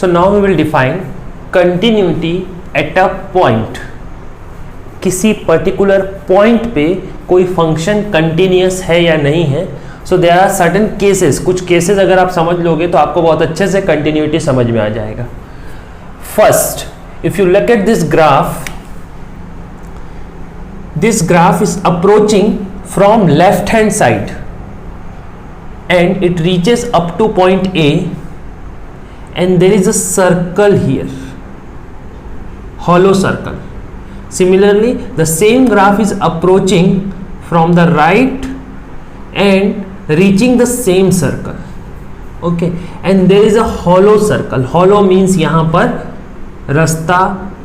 So now we will define continuity at a point. किसी particular point पे कोई function continuous है या नहीं है। So there are certain cases, कुछ केसेस अगर आप समझ लोगे तो आपको बहुत अच्छे से कंटिन्यूटी समझ में आ जाएगा। First, if you look at this graph is approaching from left hand side and it reaches up to point A and there is a circle here, hollow circle. Similarly, the same graph is approaching from the right and reaching the same circle. Okay, and there is a hollow circle. Hollow means यहाँ पर रास्ता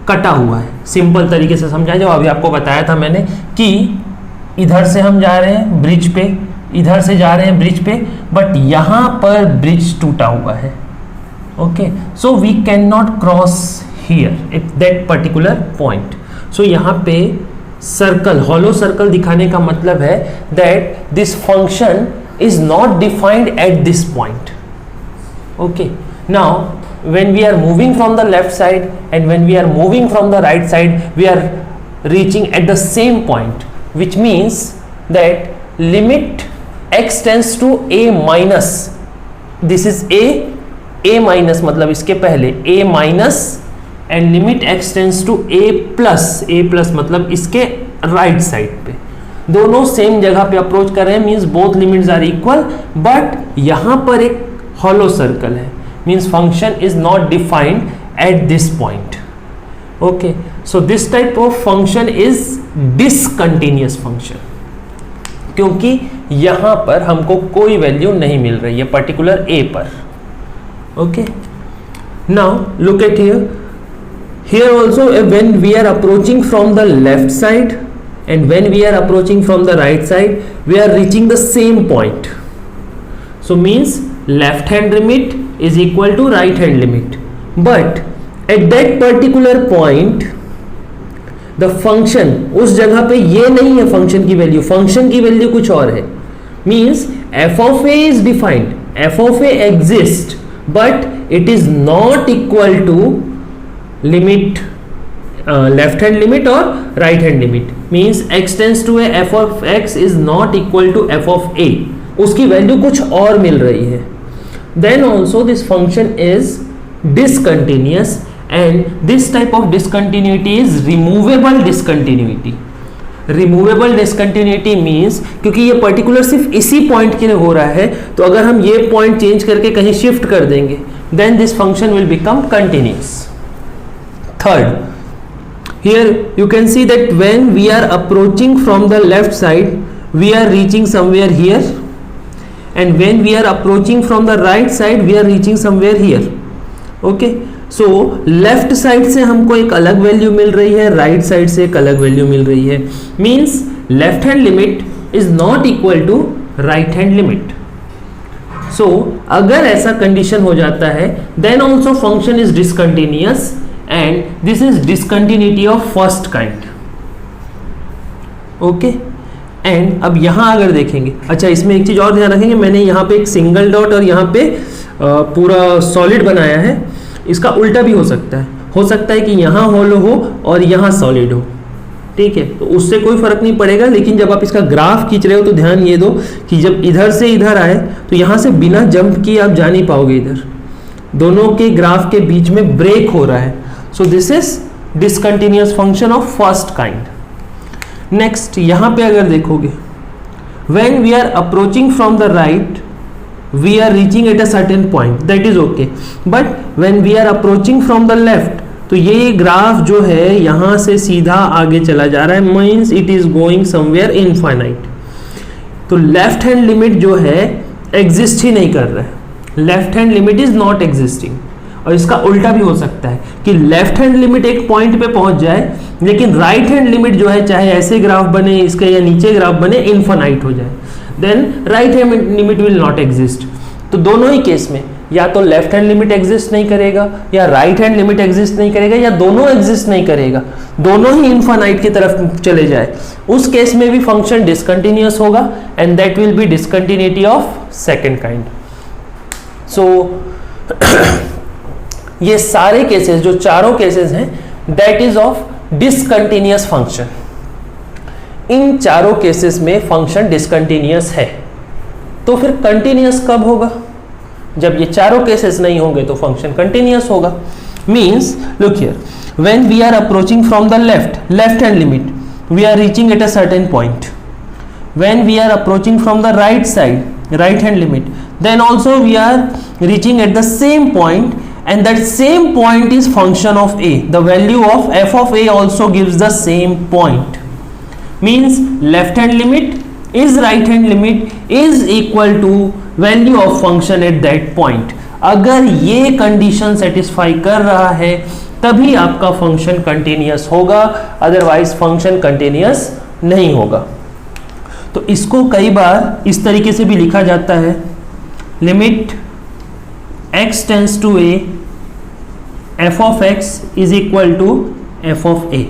कटा हुआ है। Simple तरीके से समझाएं, जो अभी आपको बताया था मैंने कि इधर से हम जा रहे हैं ब्रिज पे, इधर से जा रहे हैं ब्रिज पे, बट यहां पर ब्रिज टूटा हुआ है। Okay, so we can not cross here at that particular point. So यहां पे सर्कल, हॉलो सर्कल दिखाने का मतलब है that this function is not defined at this point. Okay, now when we are moving from the left side and when we are moving from the right side, we are reaching at the same point, which means that limit x tends to a minus, this is a minus मतलब इसके पहले a minus and limit x tends to a plus मतलब इसके right side पे, दोनों same जगह पे approach कर रहे हैं, means both limits are equal, but यहां पर एक हॉलो सर्कल है, means function is not defined at this point. Okay, so this type of function is discontinuous function, क्योंकि यहां पर हमको कोई वैल्यू नहीं मिल रही है पर्टिकुलर a पर। Okay, now look at here also when we are approaching from the left side and when we are approaching from the right side, we are reaching the same point. So means left hand limit is equal to right hand limit, but at that particular point the function, उस जगह पे ये नहीं है function की value, function की value कुछ और है, means f of a is defined, f of a exists, but it is not equal to limit left hand limit or right hand limit, means x tends to a, f of x is not equal to f of a, उसकी value कुछ और मिल रही है। Then also this function is discontinuous and this type of discontinuity is removable discontinuity. Removable discontinuity means क्योंकि ये particular सिर्फ इसी point के लिए हो रहा है, तो अगर हम ये पॉइंट चेंज करके कहीं शिफ्ट कर देंगे then this function will become continuous. Third, here you can see that when we are approaching from the left side we are reaching somewhere here, and when we are approaching from the right side we are reaching somewhere here. Okay, so left side से हमको एक अलग value मिल रही है, right side से एक अलग value मिल रही है, means left hand limit is not equal to right hand limit. So अगर ऐसा कंडीशन हो जाता है then also function is discontinuous and this is discontinuity of first kind. Okay, and अब यहाँ अगर देखेंगे, अच्छा इसमें एक चीज़ और ध्यान रखेंगे, मैंने यहाँ पे एक सिंगल डॉट और यहाँ पे पूरा सॉलिड बनाया है, इसका उल्टा भी हो सकता है कि यहाँ होलो हो और यहाँ सॉलिड हो, ठीक है, तो उससे कोई फर्क नहीं पड़ेगा, लेकिन जब आप इसका ग्राफ खींच रहे हो तो ध्यान ये दो कि जब इधर से इधर आए तो यहाँ से बिना जंप किए आप जा नहीं पाओगे, इधर दोनों के ग्राफ के बीच में ब्रेक हो रहा है, so this is discontinuous function of first kind. Next यहाँ पे अगर देखोगे when we are approaching from the right we are reaching at a certain point, that is okay, but when we are approaching from the left तो ये graph जो है यहाँ से सीधा आगे चला जा रहा है, means it is going somewhere infinite, तो लेफ्ट हैंड लिमिट जो है एग्जिस्ट ही नहीं कर रहा है, left hand limit is not existing. और इसका उल्टा भी हो सकता है कि लेफ्ट हैंड लिमिट एक पॉइंट पे पहुंच जाए लेकिन राइट हैंड लिमिट जो है चाहे ऐसे ग्राफ बने इसके या नीचे ग्राफ बने इनफाइनाइट हो जाए, then right hand limit will not exist. तो दोनों ही केस में या तो लेफ्ट हैंड लिमिट एग्जिस्ट नहीं करेगा या राइट हैंड लिमिट एग्जिस्ट नहीं करेगा या दोनों एग्जिस्ट नहीं करेगा, दोनों ही इनफाइनाइट की तरफ चले जाए, उस केस में भी फंक्शन डिसकंटिन्यूअस होगा and that will be discontinuity of second kind. So ये सारे केसेस, जो चारों केसेस हैं, that is of discontinuous function. इन चारों केसेस में फंक्शन डिसकंटिन्यूअस है। तो फिर कंटिन्यूअस कब होगा? जब ये चारों केसेस नहीं होंगे तो फंक्शन कंटिन्यूअस होगा। Means look here, when we are approaching from the left hand limit, we are reaching at a certain point. When we are approaching from the right side, right hand limit, then also we are reaching at the same point, and that same point is function of a. The value of f of a also gives the same point. Means left hand limit is right hand limit is equal to value of function at that point. अगर ये condition satisfy कर रहा है तभी आपका function continuous होगा, otherwise function continuous नहीं होगा। तो इसको कई बार इस तरीके से भी लिखा जाता है, limit x tends to a f of x is equal to f of a।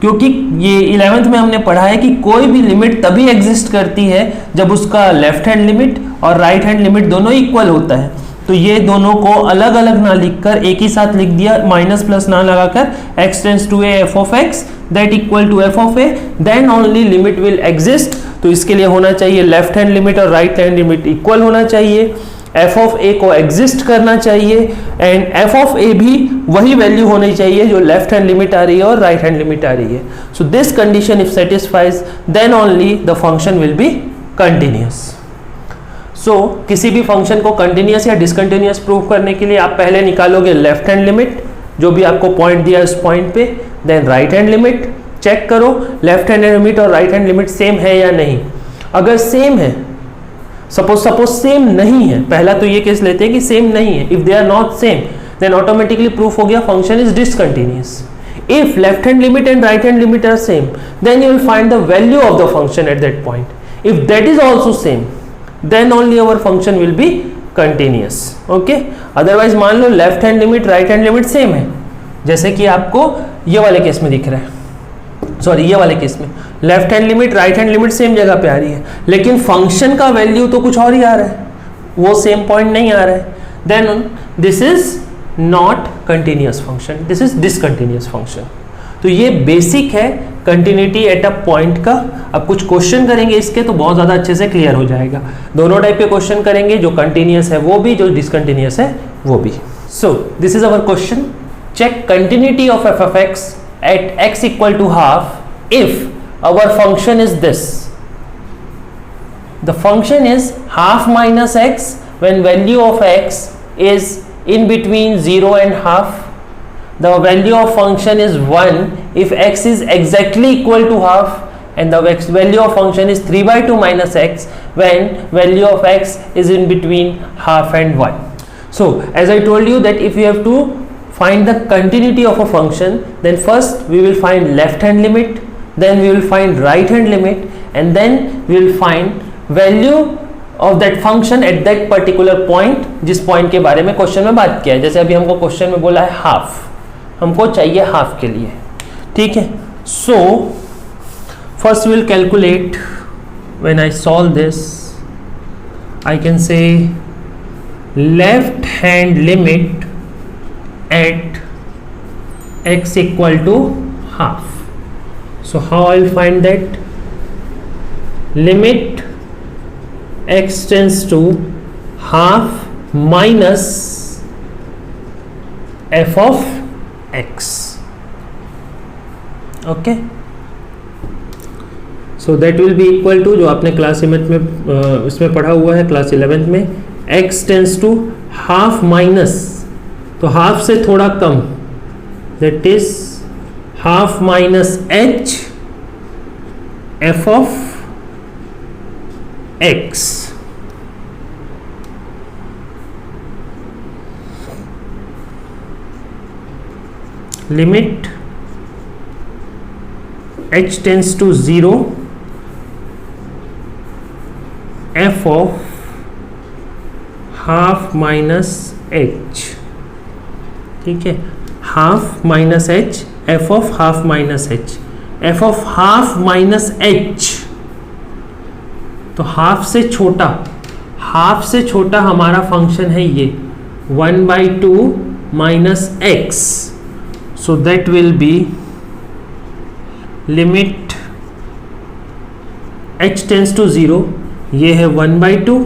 क्योंकि ये 11th में हमने पढ़ा है कि कोई भी लिमिट तभी एग्जिस्ट करती है जब उसका लेफ्ट हैंड लिमिट और राइट हैंड लिमिट दोनों इक्वल होता है। तो ये दोनों को अलग अलग ना लिखकर एक ही साथ लिख दिया, माइनस प्लस ना लगाकर, x tends to a f of x that equal to f of a, then only limit will exist. तो इसके लिए होना चाहिए लेफ्ट हैंड लिमिट और राइट हैंड लिमिट इक्वल होना चाहिए, f of a को एग्जिस्ट करना चाहिए, एंड f of a भी वही वैल्यू होनी चाहिए जो लेफ्ट हैंड लिमिट आ रही है और राइट हैंड लिमिट आ रही है। So this condition if satisfies then only the function will be continuous. So किसी भी फंक्शन को कंटिन्यूअस या डिसकंटिन्यूअस प्रूव करने के लिए आप पहले निकालोगे लेफ्ट हैंड लिमिट, जो भी आपको पॉइंट दिया उस पॉइंट पे, then right hand limit, check करो लेफ्ट हैंड लिमिट और राइट हैंड लिमिट सेम है या नहीं। अगर सेम है, सपोज सेम नहीं है, पहला तो ये केस लेते हैं कि सेम नहीं है, if they are not same then automatically proof हो गया function is discontinuous. If left hand limit and right hand limit are same then you will find the value of the function at that point. If that is also same then only our function will be continuous. okay, otherwise मान लो left hand limit right hand limit same है, जैसे कि आपको ये वाले case में दिख रहा है, सॉरी ये वाले केस में left hand limit right hand limit same जगह पे आ रही है, लेकिन फंक्शन का वैल्यू तो कुछ और ही आ रहा है, वो सेम पॉइंट नहीं आ रहा है, then this is not continuous function, this is discontinuous function. तो ये बेसिक है कंटिन्यूटी एट अ पॉइंट का। अब कुछ क्वेश्चन करेंगे इसके तो बहुत ज़्यादा अच्छे से क्लियर हो जाएगा। दोनों टाइप के क्वेश्चन करेंगे, जो कंटिन्यूअस है वो भी, जो डिसकंटिन्यूअस है वो भी। So this is our question, check continuity of f of x at x equal to half if our function is this. The function is half minus x when value of x is in between 0 and half. The value of function is 1 if x is exactly equal to half, and the value of function is 3 by 2 minus x when value of x is in between half and 1. So as I told you that if you have to find the continuity of a function, then first we will find left hand limit, then we will find right hand limit, and then we will find value of that function at that particular point, जिस point के बारे में question में बात किया है। जैसे अभी हमको क्वेश्चन में बोला है हाफ, हमको चाहिए हाफ के लिए, ठीक है। So first will calculate, when I solve this I can say left hand limit at x equal to half. So how I will find that? Limit x tends to half minus f of x. Okay, so that will be equal to, जो आपने class 11 में उसमें पढ़ा हुआ है, class 11 में, x tends to half minus, तो half से थोड़ा कम, that is half minus h f of x. Limit h tends to 0 f of half minus h, ठीक है, half minus h f of half minus h, f of half minus h, तो half से छोटा, half से छोटा हमारा function है ये 1/2 minus x. So that will be limit h tends to 0, ये है 1/2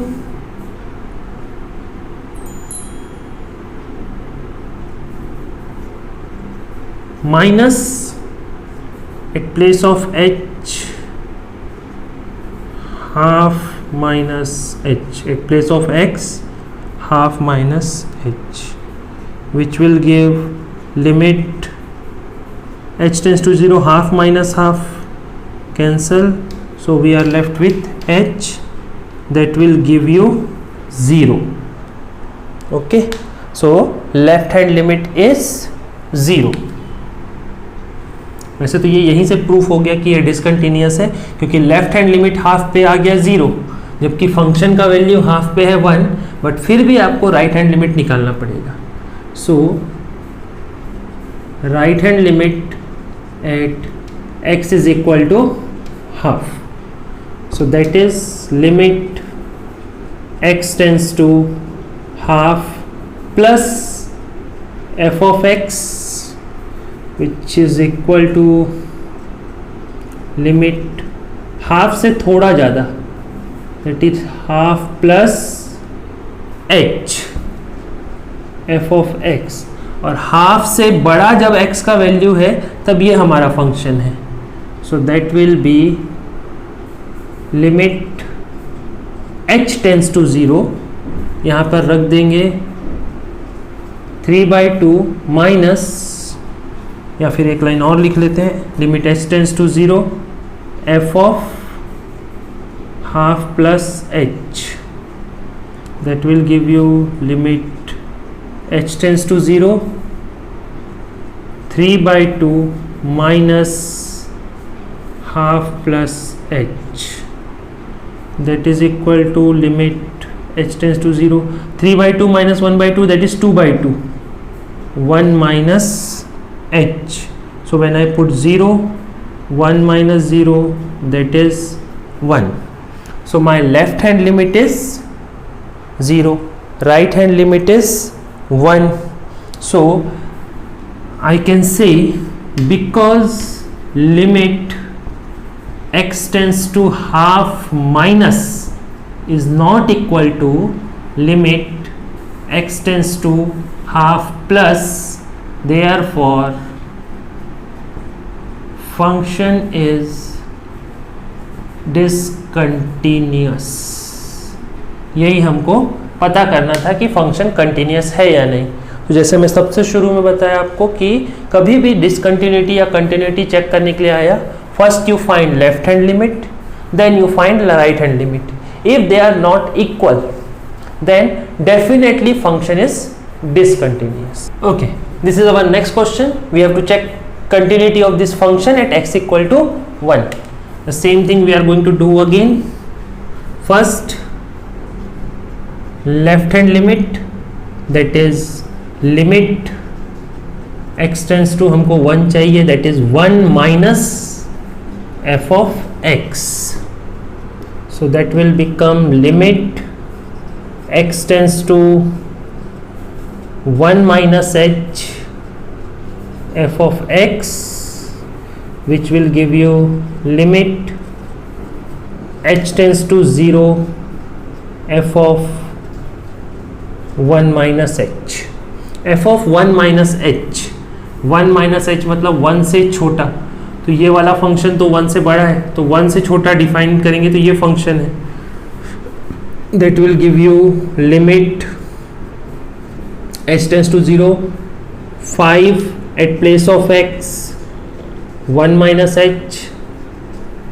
minus at place of h half minus h, at place of x half minus h, which will give limit h tends to 0, half minus half cancel, so we are left with h, that will give you 0. Okay, so left hand limit is 0. वैसे तो ये यहीं से proof हो गया कि ये discontinuous है, क्योंकि लेफ्ट हैंड लिमिट हाफ पे आ गया 0, जबकि फंक्शन का वैल्यू हाफ पे है 1, बट फिर भी आपको राइट हैंड लिमिट निकालना पड़ेगा. So right hand limit at x is equal to half. So that is limit x tends to half plus f of x, which is equal to limit half से थोड़ा ज़्यादा, that is half plus h f of x, और half से बड़ा जब x का value है तब ये हमारा फंक्शन है. So that will be limit h tends to 0, यहाँ पर रख देंगे 3/2 माइनस, या फिर एक लाइन और लिख लेते हैं, limit h tends to 0 f of half plus h, that will give you limit h tends to 0 3/2 minus half plus h, that is equal to limit h tends to 0, 3/2 minus 1/2, that is 2/2, 1 minus h. So when I put 0, 1 minus 0, that is 1. So my left hand limit is 0, right hand limit is 1. So I can say, because limit x tends to half minus is not equal to limit x tends to half plus, therefore function is discontinuous. यही हमको पता करना था कि function continuous है या नहीं. तो जैसे मैं सबसे शुरू में बताया आपको कि कभी भी डिसकंटिन्यूटी या कंटिन्यूटी चेक करने के लिए आया, first you find left hand limit, then you find right hand limit. If they are not equal, then definitely function is discontinuous. Okay, this is our next question. We have to check continuity of this function at x equal to 1. The same thing we are going to do again. First, left hand limit, that is limit x tends to हमको 1 चाहिए, that is 1 minus f of x. So that will become limit x tends to 1 minus h f of x, which will give you limit h tends to 0 f of 1 minus h. f of 1 minus h, 1 minus h मतलब 1 से छोटा, तो ये वाला function तो 1 से बड़ा है, तो 1 से छोटा डिफाइन करेंगे तो ये फंक्शन है. That will give you limit h tends to 0 5 at place of x 1 minus h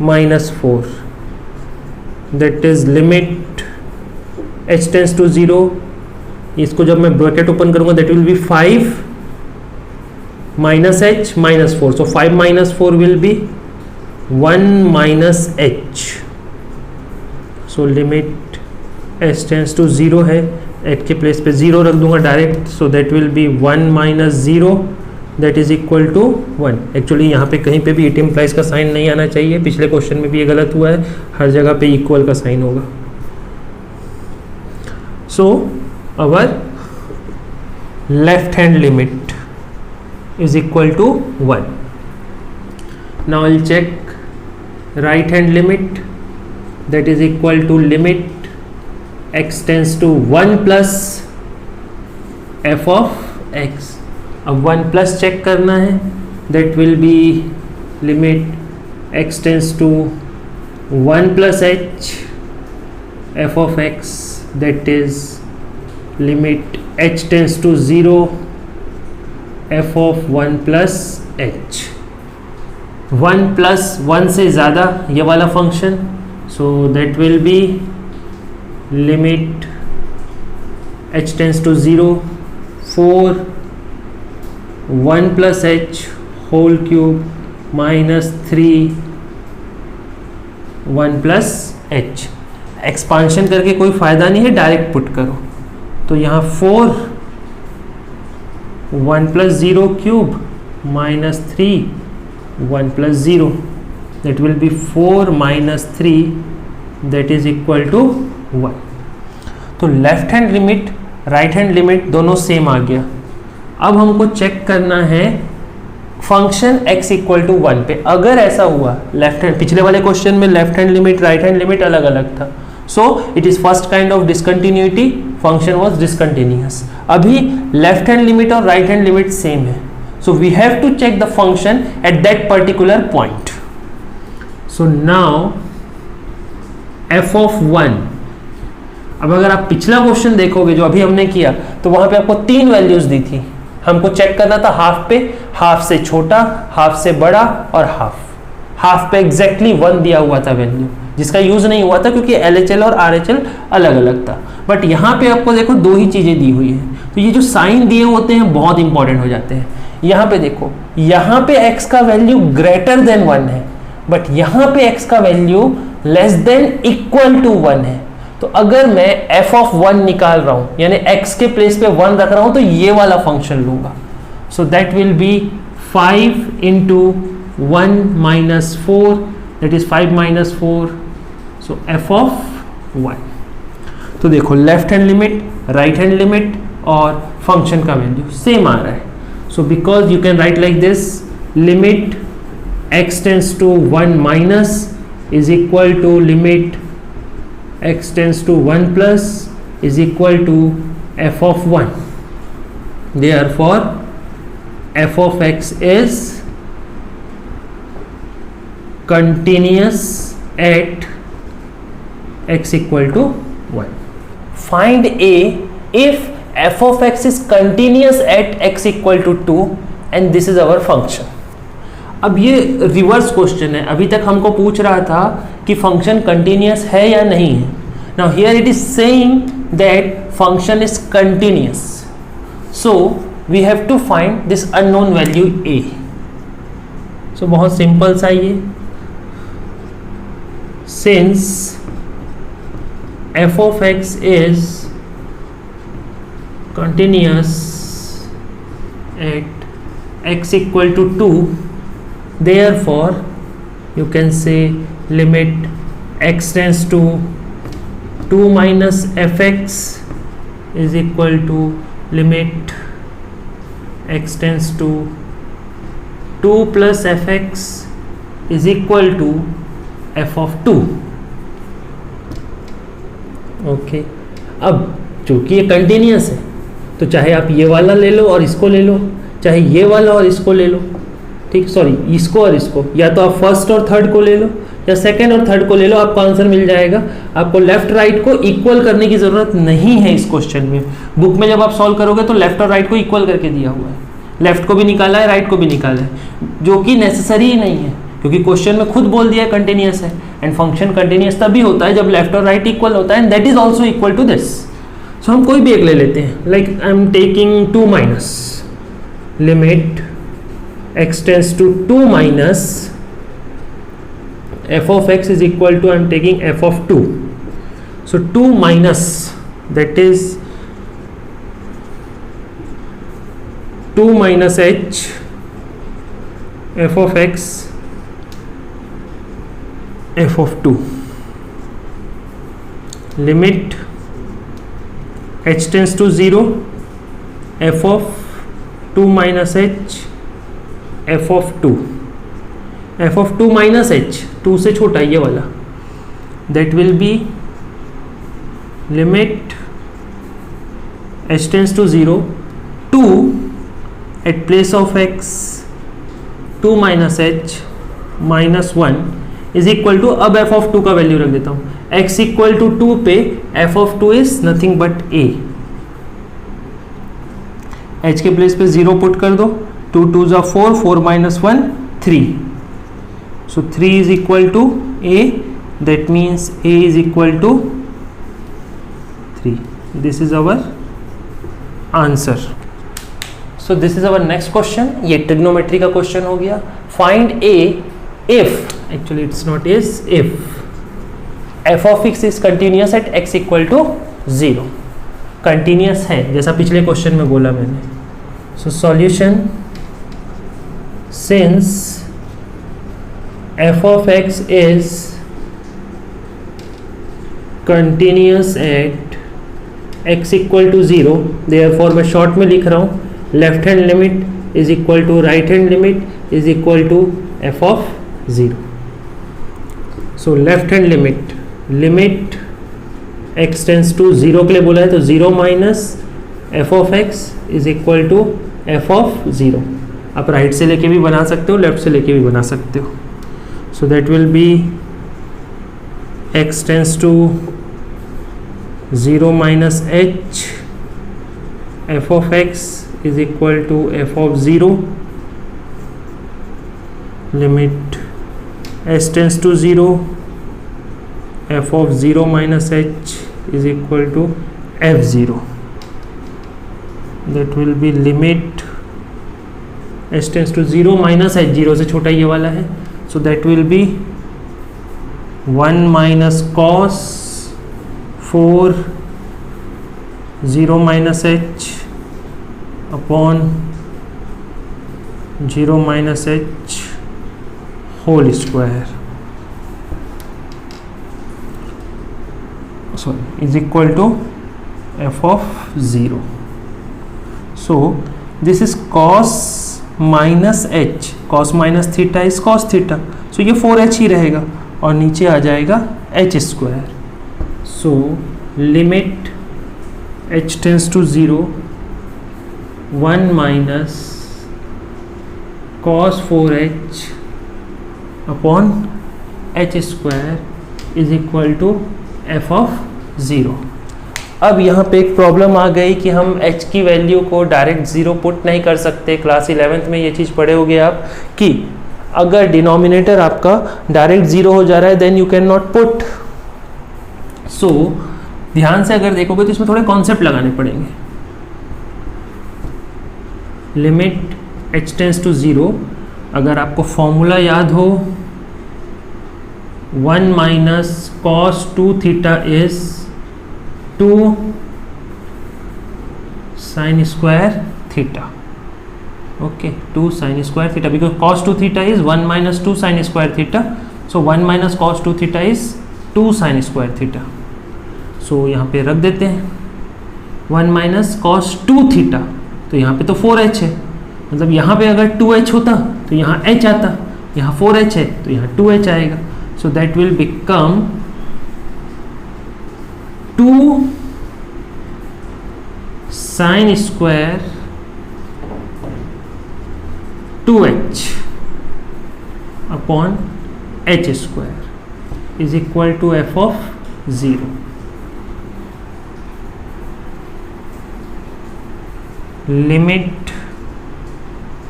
minus 4, that is limit h tends to 0. इसको जब मैं ब्रैकेट ओपन करूंगा that will be 5 minus h minus 4. So 5 minus 4 will be 1 minus h. So limit h tends to 0 है, h के place पे 0 रख दूंगा direct. So that will be 1 minus 0, that is equal to 1. Actually यहाँ पे कहीं पे भी इट इम्प्लाइज का साइन नहीं आना चाहिए, पिछले क्वेश्चन में भी ये गलत हुआ है, हर जगह पे इक्वल का साइन होगा. So our left hand limit is equal to 1. Now I'll check right hand limit, that is equal to limit x tends to 1 plus f of x. अब 1 प्लस चेक करना है, that will be limit x tends to 1 plus h f of x, that is limit h tends to 0 f of 1 plus h. 1 plus 1 से ज़्यादा ये वाला function, so that will be limit h tends to 0 4 1 plus h whole cube minus 3 1 plus h. Expansion करके कोई फ़ायदा नहीं है, direct put करो. तो यहाँ 4 1 plus 0 cube minus 3 1 plus 0, that will be 4 minus 3, that is equal to 1. तो left hand limit right hand limit दोनों सेम आ गया. अब हमको चेक करना है फंक्शन x इक्वल टू 1 पे. अगर ऐसा हुआ लेफ्ट हैंड, पिछले वाले क्वेश्चन में left hand limit right hand limit अलग अलग था, so it is first kind of discontinuity, function was discontinuous. अभी लेफ्ट हैंड लिमिट और राइट हैंड लिमिट सेम है, so we have to check the function at that particular point. So now f of 1, अब अगर आप पिछला question देखोगे जो अभी हमने किया, तो वहां पे आपको 3 वैल्यूज दी थी. हमको चेक करना था हाफ पे, हाफ से छोटा, हाफ से बड़ा और हाफ. हाफ पे एग्जैक्टली 1 दिया हुआ था वैल्यू, जिसका यूज नहीं हुआ था क्योंकि LHL और RHL अलग अलग था. बट यहाँ पे आपको देखो 2 ही चीजें दी हुई है, तो ये जो साइन दिए होते हैं बहुत इंपॉर्टेंट हो जाते हैं. यहाँ पे देखो, यहाँ पे x का वैल्यू ग्रेटर देन 1 है, बट यहाँ पे x का value less than equal to 1 है. तो अगर मैं f ऑफ 1 निकाल रहा हूं, यानी x के प्लेस पे 1 रख रहा हूं, तो ये वाला फंक्शन लूंगा. So that will be 5 into 1 minus 4, that is 5 minus 4, so f of 1. तो देखो left hand limit right hand limit और फंक्शन का वैल्यू सेम आ रहा है. So because you can write like this, limit x tends to 1 minus is equal to limit x tends to 1 plus is equal to f of 1. Therefore f of x is continuous at x equal to 1. Find a if f of x is continuous at x equal to 2 and this is our function. अब ये reverse question है. अभी तक हमको पूछ रहा था कि फंक्शन कंटिन्यूअस है या नहीं है. Now here it is saying that function is continuous, so we have to find this unknown value a. So बहुत सिंपल सा ये, since f of x is continuous at x equal to 2, therefore you can say limit x tends to 2 minus fx is equal to limit x tends to 2 plus fx is equal to f of 2. Okay, अब चूंकि ये continuous है, तो चाहे आप ये वाला ले लो और इसको ले लो, चाहे ये वाला और इसको ले लो, ठीक, सॉरी इसको और इसको, या तो आप फर्स्ट और थर्ड को ले लो या सेकंड और थर्ड को ले लो, आपको आंसर मिल जाएगा. आपको लेफ्ट राइट को इक्वल करने की ज़रूरत नहीं है इस क्वेश्चन में. बुक में जब आप सॉल्व करोगे तो लेफ्ट और राइट को इक्वल करके दिया हुआ है, लेफ्ट को भी निकाला है राइट को भी निकाला है, जो कि नेसेसरी ही नहीं है क्योंकि क्वेश्चन में खुद बोल दिया कंटिन्यूअस है. एंड फंक्शन कंटिन्यूअस तभी होता है जब लेफ्ट और राइट इक्वल होता है, and that is also equal to this. So हम कोई भी एक ले लेते हैं, like I am taking 2 minus, limit x tends to 2 minus f of x is equal to, I am taking f of 2. So 2 minus, that is 2 minus h f of x f of 2, limit h tends to 0 f of 2 minus h f of 2, f of 2 minus h, 2 से छोटा ये वाला, that will be limit h tends to 0 2 at place of x 2 minus h minus 1 is equal to, अब f of 2 का value रख देता हूँ, x equal to 2 पे F of 2 is nothing but a, h के प्लेस पे 0 put कर दो, 2 2 जा 4, 4 minus 1 3, so 3 is equal to a, that means a is equal to 3. This is our answer. So this is our next question. ये trigonometry का question हो गया. Find a if, actually it's not is, if f of x is continuous at x equal to 0. Continuous है जैसा पिछले question में बोला मैंने. So solution, since f of x is continuous at x equal to 0, therefore मैं short में लिख रहा हूँ, left hand limit is equal to right hand limit is equal to f of 0. So left hand limit, limit x tends to 0 के लिए बोला है तो 0 minus f of x is equal to f of 0. आप right से लेके भी बना सकते हो, लेफ्ट से लेके भी बना सकते हो. So that will be x tends to 0 minus h f of x is equal to f of 0, limit s tends to 0, f of 0 minus h is equal to f0. That will be limit s tends to 0 minus h, 0 से छोटा ये वाला है, so that will be 1 minus cos 4 0 minus h upon 0 minus h whole square, sorry, is equal to f of 0. So this is cos minus h, cos minus theta is cos theta, so ये 4h ही रहेगा और नीचे आ जाएगा h square. So limit h tends to 0 1 minus cos 4h upon h square is equal to f of 0. अब यहाँ पे एक प्रॉब्लम आ गई कि हम h की वैल्यू को डायरेक्ट 0 पुट नहीं कर सकते. क्लास 11th में ये चीज़ पढ़े होगे आप कि अगर डिनोमिनेटर आपका डायरेक्ट 0 हो जा रहा है then you can not put. So ध्यान से अगर देखोगे तो इसमें थोड़े कॉन्सेप्ट लगाने पड़ेंगे. लिमिट h टेंस टू 0, अगर आपको फॉर्मूला याद हो 1 minus cos 2 theta is 2 sin square theta. Okay, 2 sin square theta because cos 2 theta is 1 minus 2 sin square theta. So 1 minus cos 2 theta is 2 sin square theta. So यहाँ पे रख देते हैं 1 minus cos 2 theta. तो यहाँ पे तो 4h है, मतलब यहाँ पे अगर 2h होता तो यहाँ h आता, यहाँ 4h है तो यहाँ 2h आएगा. So that will become 2 sin square 2h upon h square is equal to f of 0. Limit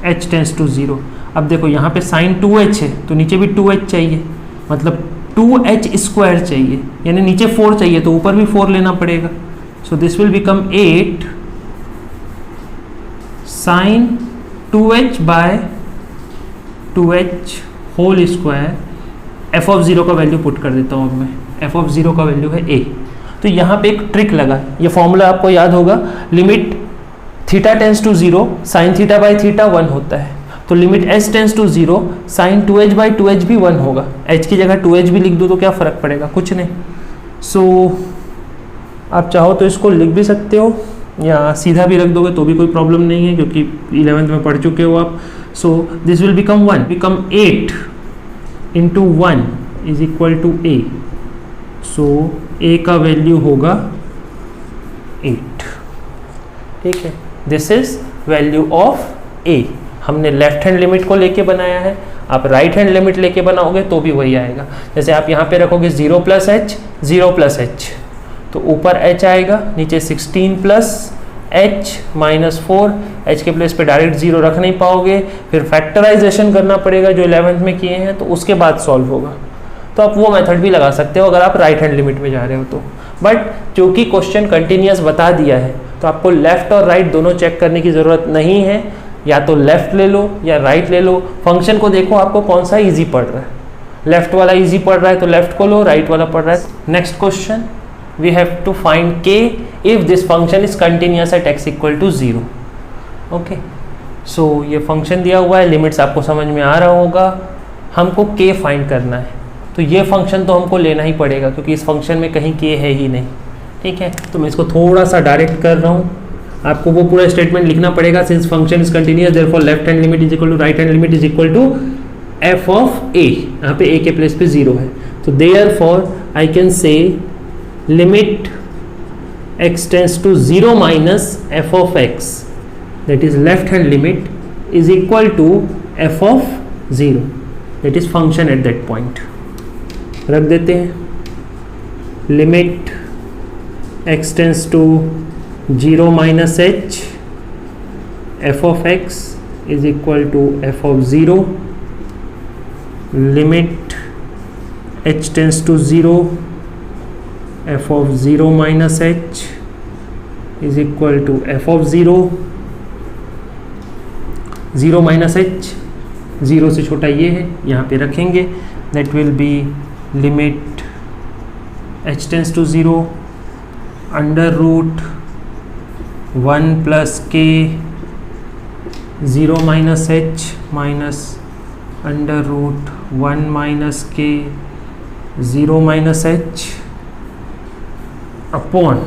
h tends to 0. अब देखो यहाँ पे sin 2h है तो नीचे भी 2h चाहिए, मतलब 2h स्क्वायर चाहिए, यानी नीचे 4 चाहिए तो ऊपर भी 4 लेना पड़ेगा. So this will become 8 sin 2h by 2h whole square. f of 0 का वैल्यू पुट कर देता हूँ अब मैं. f ऑफ 0 का वैल्यू है a. तो यहाँ पे एक ट्रिक लगा, ये फॉर्मूला आपको याद होगा. Limit theta tends to 0 sine theta by theta 1 होता है, तो limit s tends to 0 sine 2h by 2h भी 1 होगा. h की जगह 2h भी लिख दो तो क्या फ़र्क पड़ेगा, कुछ नहीं. सो आप चाहो तो इसको लिख भी सकते हो या सीधा भी रख दोगे तो भी कोई प्रॉब्लम नहीं है, क्योंकि 11th में पढ़ चुके हो आप. So this will become 8 into 1 is equal to a. So a का वैल्यू होगा 8. ठीक है, this is value of a. हमने लेफ्ट हैंड लिमिट को लेके बनाया है, आप राइट हैंड लिमिट लेके बनाओगे तो भी वही आएगा. जैसे आप यहाँ पे रखोगे 0 प्लस एच, 0 प्लस एच, तो ऊपर h आएगा, नीचे 16 प्लस h माइनस 4. h के प्लेस पे डायरेक्ट 0 रख नहीं पाओगे, फिर फैक्टराइजेशन करना पड़ेगा जो 11th में किए हैं, तो उसके बाद सॉल्व होगा. तो आप वो मेथड भी लगा सकते हो अगर आप राइट हैंड लिमिट में जा रहे हो तो. बट क्योंकि क्वेश्चन कंटिन्यूस बता दिया है तो आपको लेफ्ट और राइट दोनों चेक करने की ज़रूरत नहीं है. या तो लेफ्ट ले लो या राइट ले लो. फंक्शन को देखो आपको कौन सा इजी पड़ रहा है. लेफ्ट वाला इजी पड़ रहा है तो लेफ्ट को लो, राइट वाला पड़ रहा है. Next question, we have to find k if this function is continuous at x equal to 0. Okay, so ये फंक्शन दिया हुआ है, लिमिट्स आपको समझ में आ रहा होगा. हमको k फाइंड करना है, तो ये फंक्शन तो हमको लेना ही पड़ेगा क्योंकि इस फंक्शन में कहीं k है ही नहीं. ठीक है, तो मैं इसको थोड़ा सा डायरेक्ट कर रहा हूँ. आपको वो पूरा स्टेटमेंट लिखना पड़ेगा. Since function is continuous therefore left hand limit is equal to right hand limit is equal to f of a. यहाँ पे a के प्लेस पे 0 है, तो therefore I can say limit x tends to 0 minus f of x, that is left hand limit, is equal to f of 0, that is function at that point. रख देते हैं limit x tends to 0 minus h f of x is equal to f of 0. Limit h tends to 0, f of 0 minus h is equal to f of 0. 0 minus h, 0 से छोटा ये है, यहाँ पे रखेंगे. That will be limit h tends to 0 under root 1 plus k 0 minus h minus under root 1 minus k 0 minus h upon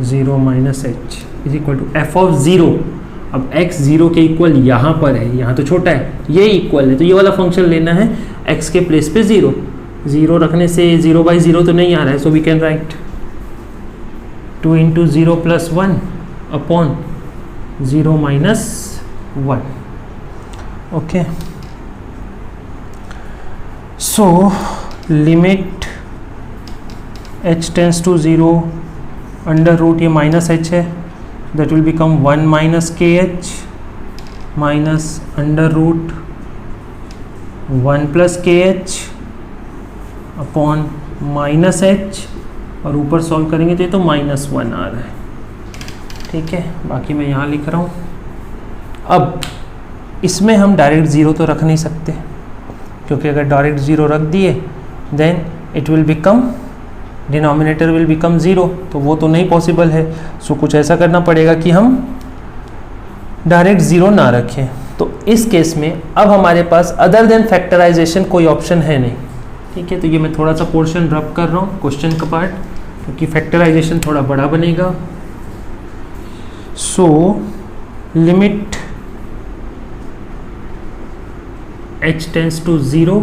0 minus h is equal to f of 0. अब x 0 के equal यहाँ पर है, यहाँ तो छोटा है, ये इक्वल है, तो ये वाला फंक्शन लेना है x के प्लेस पे 0. 0 रखने से 0 by 0 तो नहीं आ रहा है, so we can write 2 into 0 plus 1 upon 0 minus 1. Okay, so limit h tends to 0 under root ये minus h है, that will become 1 minus kh minus under root 1 plus kh upon minus h, और ऊपर solve करेंगे तो ये तो -1 आ रहा है. ठीक है, बाकी मैं यहाँ लिख रहा हूँ. अब इसमें हम डायरेक्ट 0 तो रख नहीं सकते, क्योंकि अगर डायरेक्ट 0 रख दिए then it will become, denominator will become 0, तो वो तो नहीं पॉसिबल है. सो कुछ ऐसा करना पड़ेगा कि हम डायरेक्ट 0 ना रखें. तो इस केस में अब हमारे पास अदर देन फैक्टराइजेशन कोई ऑप्शन है नहीं. ठीक है, तो ये मैं थोड़ा सा पोर्शन रब कर रहा हूँ क्वेश्चन का पार्ट, क्योंकि फैक्टराइजेशन थोड़ा बड़ा बनेगा. So limit h tends to 0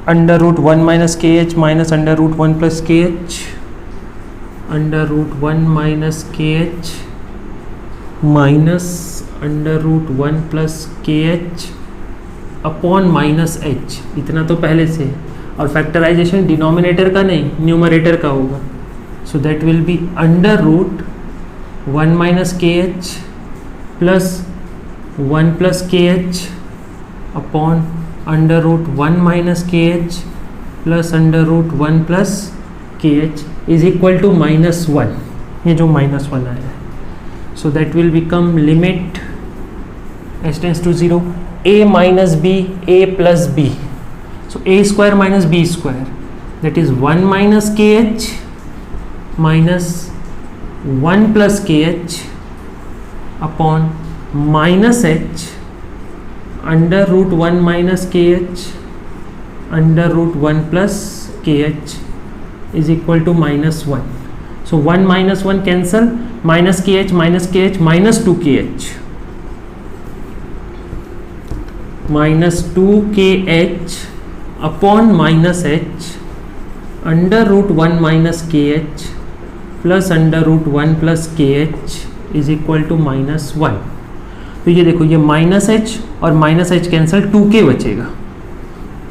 under root 1 minus k h minus under root 1 plus k h under root 1 minus k h minus under root 1 plus k h upon minus h. इतना तो पहले से, और factorisation denominator का नहीं numerator का होगा. So that will be under root 1 minus k h plus 1 plus k h upon under root 1 minus k h plus under root 1 plus k h is equal to -1. ये जो -1 आया है, so that will become limit h tends to 0 a minus b a plus b. So a square minus b square, that is 1 minus kh minus 1 plus kh upon minus h under root 1 minus kh under root 1 plus kh is equal to -1. So 1 minus 1 cancel, minus k h minus 2 k h, minus 2 k h upon minus h under root 1 minus k h plus under root 1 plus k h is equal to minus 1। तो ये देखो ये minus h और minus h cancel, 2k बचेगा।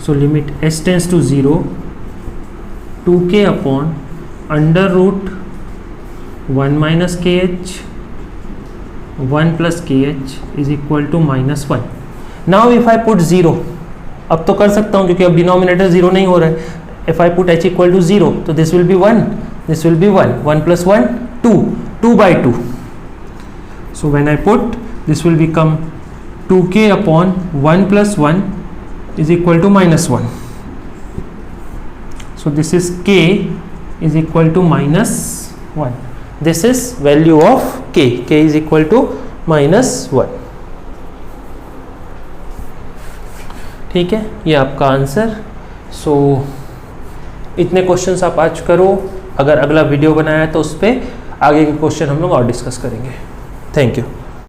So limit s tends to 0, 2k upon under root 1 minus k h 1 plus k h is equal to minus 1। Now if I put 0, अब तो कर सकता हूँ क्योंकि अब डिनोमिनेटर 0 नहीं हो रहा है। If I put h equal to 0, so this will be 1, this will be 1, 1 plus 1, 2, 2 by 2. So when I put, this will become 2k upon 1 plus 1 is equal to minus 1. So this is k is equal to minus 1. This is value of k is equal to minus 1. ठीक है, ये आपका answer. सो इतने questions आप आज करो, अगर अगला वीडियो बनाया है तो उस पर आगे के क्वेश्चन हम लोग और डिस्कस करेंगे। Thank you.